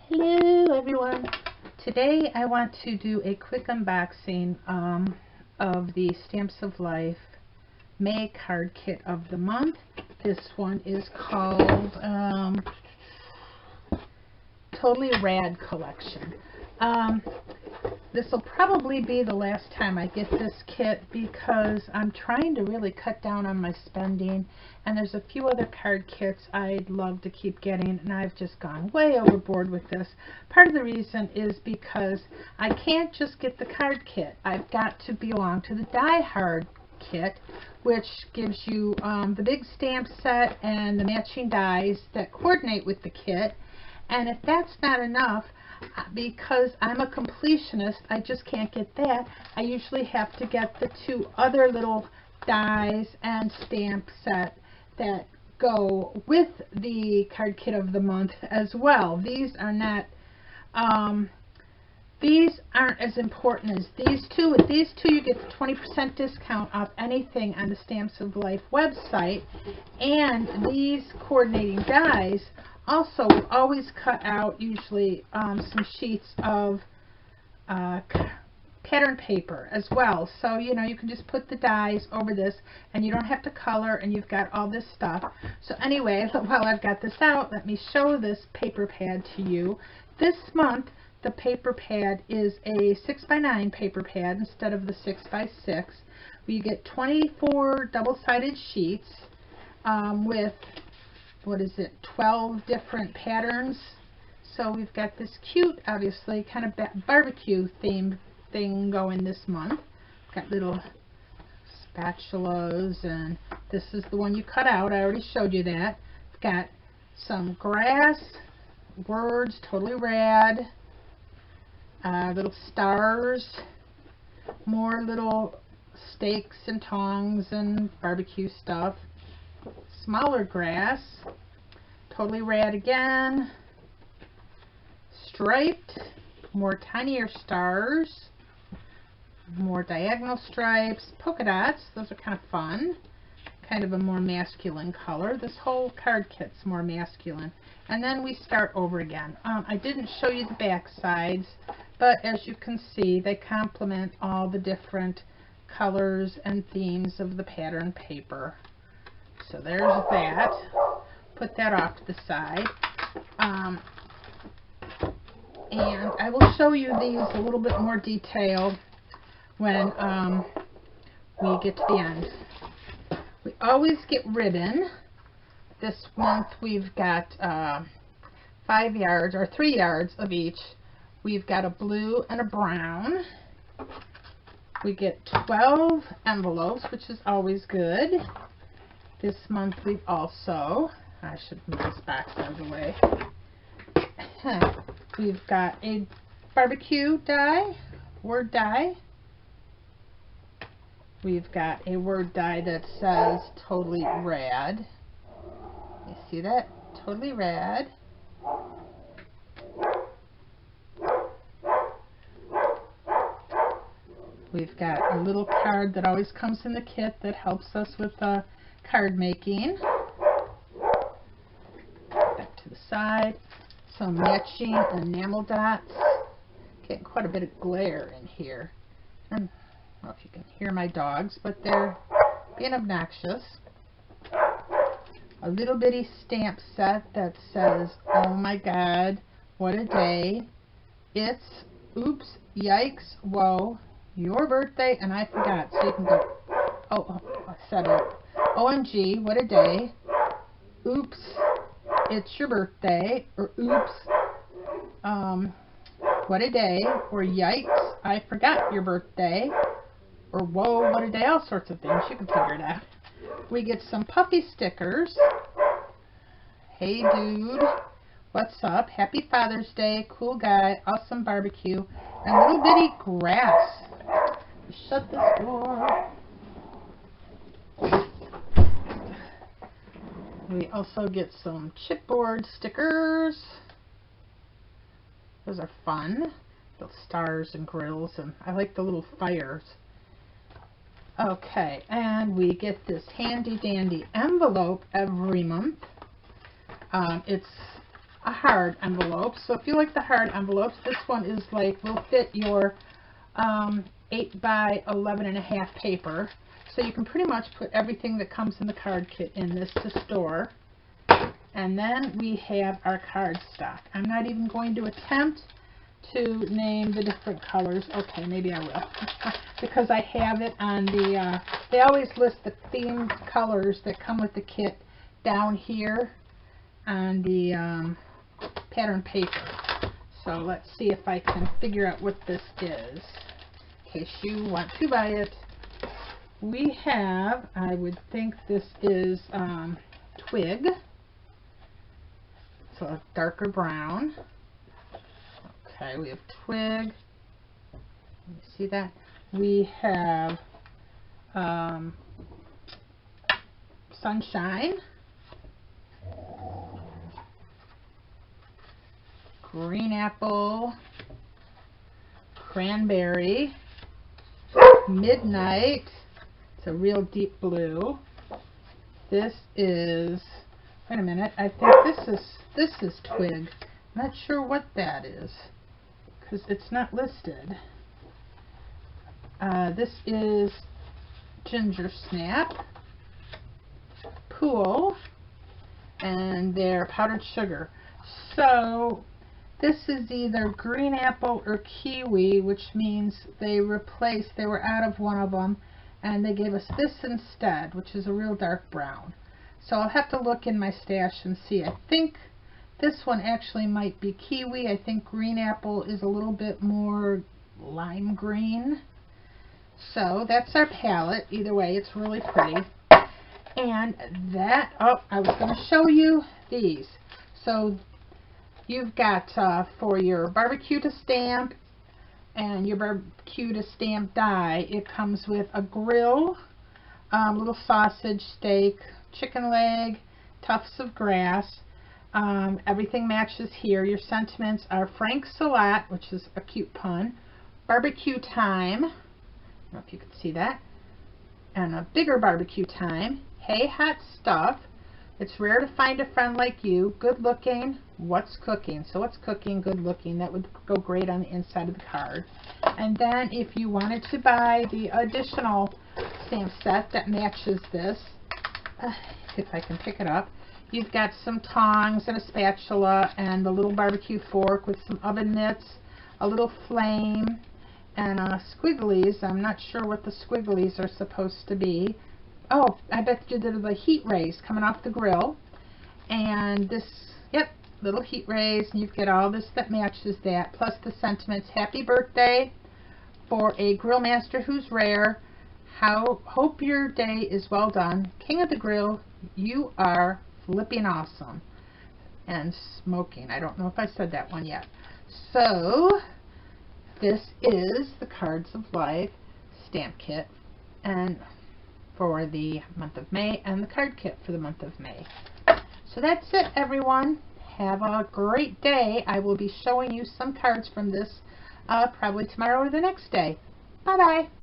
Hello everyone. Today I want to do a quick unboxing of the Stamps of Life May card kit of the month. This one is called Totally Rad Collection. This will probably be the last time I get this kit because I'm trying to really cut down on my spending, and there's a few other card kits I'd love to keep getting, and I've just gone way overboard with this. Part of the reason is because I can't just get the card kit. I've got to belong to the Die Hard kit, which gives you the big stamp set and the matching dies that coordinate with the kit. And if that's not enough, because I'm a completionist, I just can't get that. I usually have to get the two other little dies and stamp set that go with the card kit of the month as well. These are not these aren't as important as these two. With these two, you get 20% discount off anything on the Stamps of Life website, and these coordinating dies also always cut out usually some sheets of pattern paper as well. So, you know, you can just put the dies over this and you don't have to color, and you've got all this stuff. So anyway, while I've got this out, let me show this paper pad to you. This month, the paper pad is a 6x9 paper pad instead of the 6x6. We get 24 double-sided sheets with, what is it, 12 different patterns. So we've got this cute, obviously, kind of barbecue themed thing going this month. Got little spatulas, and this is the one you cut out. I already showed you that. Got some grass, words, totally rad, little stars, more little steaks and tongs and barbecue stuff, smaller grass, totally rad again, striped, more tinier stars, more diagonal stripes, polka dots. Those are kind of fun, kind of a more masculine color. This whole card kit's more masculine. And then we start over again. I didn't show you the back sides, but as you can see, they complement all the different colors and themes of the pattern paper. So there's that. Put that off to the side. And I will show you these a little bit more detail when we get to the end. We always get ribbon. This month we've got 5 yards or 3 yards of each. We've got a blue and a brown. We get 12 envelopes, which is always good. This month we've also, I should move this box out of the way. We've got a barbecue die, word die. We've got a word die that says Totally Rad. You see that? Totally Rad. We've got a little card that always comes in the kit that helps us with card making. Back to the side. Some matching enamel dots. Getting quite a bit of glare in here. I don't know if you can hear my dogs, but they're being obnoxious. A little bitty stamp set that says, oh my god, what a day. It's, oops, yikes, whoa, your birthday, and I forgot. So you can go, oh, I said it. OMG, what a day. Oops, it's your birthday. Or oops, what a day. Or yikes, I forgot your birthday. Or whoa, what a day. All sorts of things. You can figure it out. We get some puffy stickers. Hey dude, what's up? Happy Father's Day, cool guy, awesome barbecue, and little bitty grass. Shut this door. We also get some chipboard stickers. Those are fun. Little stars and grills, and I like the little fires. Okay, and we get this handy dandy envelope every month. It's a hard envelope. So if you like the hard envelopes, this one is like, will fit your 8 by 11.5 paper. So you can pretty much put everything that comes in the card kit in this to store. And then we have our cardstock. I'm not even going to attempt to name the different colors. Okay, maybe I will. Because I have it on the, they always list the themed colors that come with the kit down here on the pattern paper. So let's see if I can figure out what this is, in case you want to buy it. We have, I would think this is twig. So a darker brown. Okay, we have twig. You see that? We have sunshine, green apple, cranberry, midnight. It's a real deep blue. This is, wait a minute, I think this is twig. I'm not sure what that is because it's not listed. This is ginger snap, pool, and their powdered sugar. So this is either green apple or kiwi, which means they were out of one of them and they gave us this instead, which is a real dark brown. So I'll have to look in my stash and see. I think this one actually might be kiwi. I think green apple is a little bit more lime green. So that's our palette. Either way, it's really pretty. And that, oh, I was going to show you these. So you've got for your barbecue to stamp and your barbecue to stamp die, it comes with a grill, little sausage, steak, chicken leg, tufts of grass. Everything matches here. Your sentiments are Frank Salat, which is a cute pun, barbecue time, I don't know if you can see that, and a bigger barbecue time, hey hot stuff, it's rare to find a friend like you, good looking, what's cooking. So what's cooking, good looking, that would go great on the inside of the card. And then if you wanted to buy the additional stamp set that matches this, if I can pick it up, you've got some tongs and a spatula and the little barbecue fork with some oven mitts, a little flame, and squigglies. I'm not sure what the squigglies are supposed to be. Oh, I bet you they're the heat rays coming off the grill. And this, yep, little heat rays, and you've got all this that matches that, plus the sentiments, happy birthday for a grill master who's rare. Hope your day is well done. King of the grill, you are flipping awesome. And smoking. I don't know if I said that one yet. So this is the Cards of Life stamp kit and for the month of May, and the card kit for the month of May. So that's it, everyone. Have a great day. I will be showing you some cards from this probably tomorrow or the next day. Bye-bye.